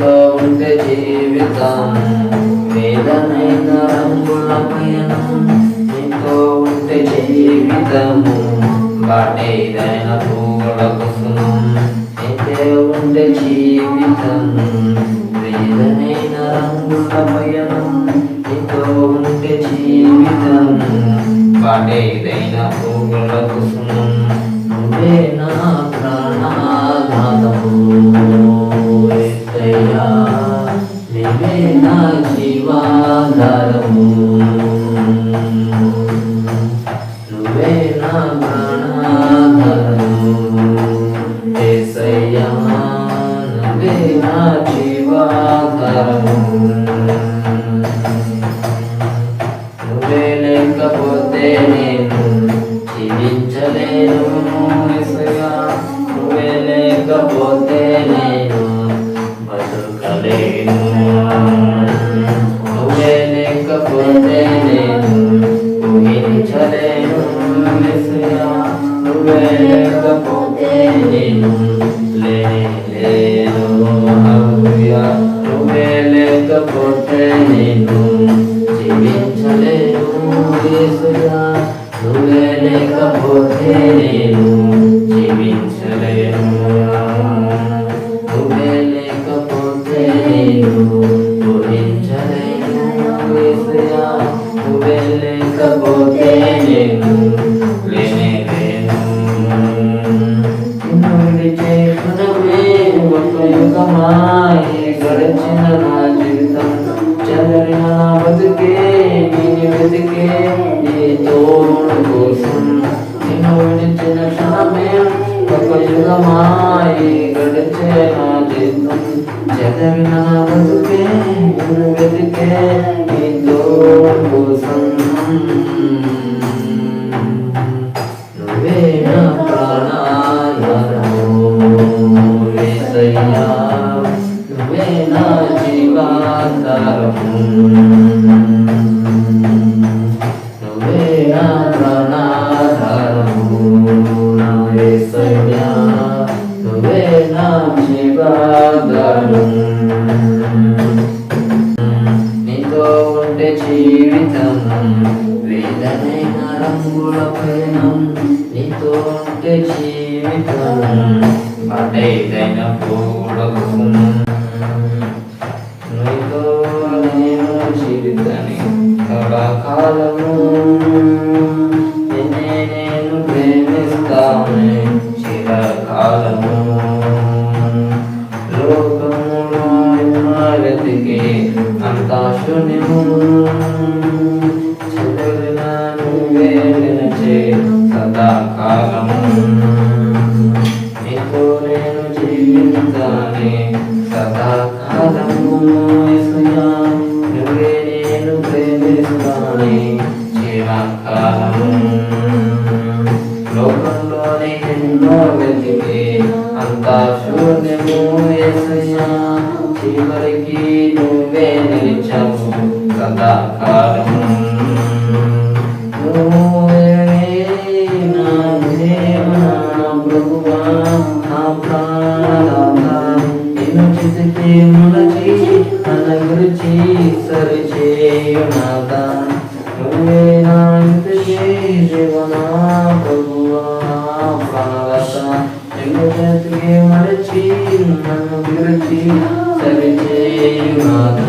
నీతో ఉంటే జీవితం వేదనైన రంగుల పయనం నీతో ఉంటే జీవితము బాటేదైన పూల కుసుమం నీతో ఉంటే జీవితం వేదనైన రంగుల పయనం నీతో ఉంటే జీవితం బాటేదైన పూల కుసుమం నువ్వే నా ప్రాణాధారము యేసయ్యా నీవే నా జీవాధారము నువ్వే నా ప్రాణాధారము యేసయ్యా నువ్వే నా జీవాధారము నువ్వే లేకపోతే నేను జీవించలేను యేసయ్యా నువ్వే లేకపోతే నేను బతుకలేను నువ్వే లేకపోతే నేను ఊహించలేను యేసయ్యా నువ్వే లేకపోతే నేను లేను హల్లెలూయా నువ్వే లేకపోతే నేను జీవించలేను యేసయ్యా నువ్వే లేకపోతే నేను జీవించలేను నువ్వే లేకపోతే నేను ఊహించలేను యేసయ్యా నువ్వే లేకపోతే నేను లేను నిన్ను విడిచే క్షణమే ఒక యుగమాయే గడిచిన నా జీవితం చెదరిన నా బతుకే నిన్ను వెతికే నీ తోడు కోసం నిన్ను విడిచిన క్షణమే ఒక యుగమాయే గడిచే నా జీవితం చెదరిన నా బతుకే నిన్ను వెతికే నీ తోడు కోసం నువ్వే నా ప్రాణాధారము యేసయ్యా నువ్వే నా జీవాధారము నువ్వే నా ప్రాణాధారము యేసయ్యా నువ్వే నా జీవాధారము నీతో ఉంటే జీవితం వేదనైన రంగుల పయనం నీతో ఉంటే జీవితం బాటేదైన పూల కుసుమం నీతో నేను జీవితాన్ని కళాకాలము నిన్నే నేను ప్రేమిస్తాను చిరకాలము లోకములో వెతికి అంతా శూన్యము చెదరిన నువ్వే నిలిచే సదాకాలము నీతో నేను జీవితాన్ని సదాకాలము యేసయ్యా నువ్వే నేను ప్రేమిస్తాను చిరకాలము లోకంలోని ఎన్నో వెతికి అంతా శూన్యము యేసయ్యా చివరికి నువ్వే నిలిచావు సదాకాలము నువ్వే నా దేవా నా ప్రభువా నా ప్రాణదాత నిన్ను చితికి ములచి నన్ను గురించి సరిచేయునాథ నువ్వే నా ఇంటికి దేవనా ప్రభువా ప్రాణదాత నిన్ను చితికి మరచి నన్ను గురించి సరిచేయునాథ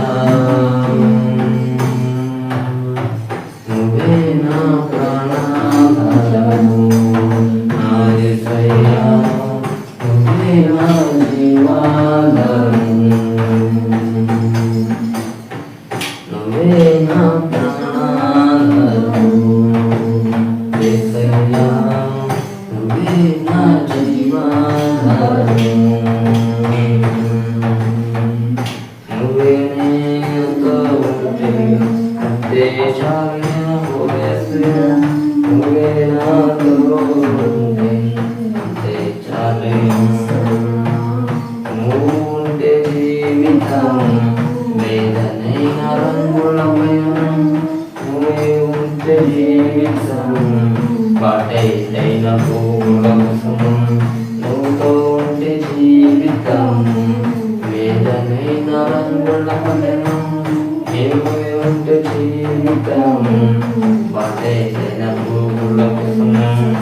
నువ్వే నా ప్రాణాధారము నా యేసయ్యా నువ్వే నా జీవాధారము నువ్వే నా ప్రాణాధారము యేసయ్యా నువ్వే నా జీవాధారము నువ్వే నేతో ఉంటే అంతే చాలు యేసయ్యా నువ్వే నాతో ఉంటే అంతే చాలు నువ్వు ఉంటే జీవితం వేదనైన రంగుల పయనం నువ్వే ఉంటే జీవితం బాటైన పూల కుసుమం నువ్వుతో ఉంటే జీవితం ఏదనైన రంగుల పయనం ఏమై ఉంటే జీవితం పాటైన పువ్వుల వ్యసనం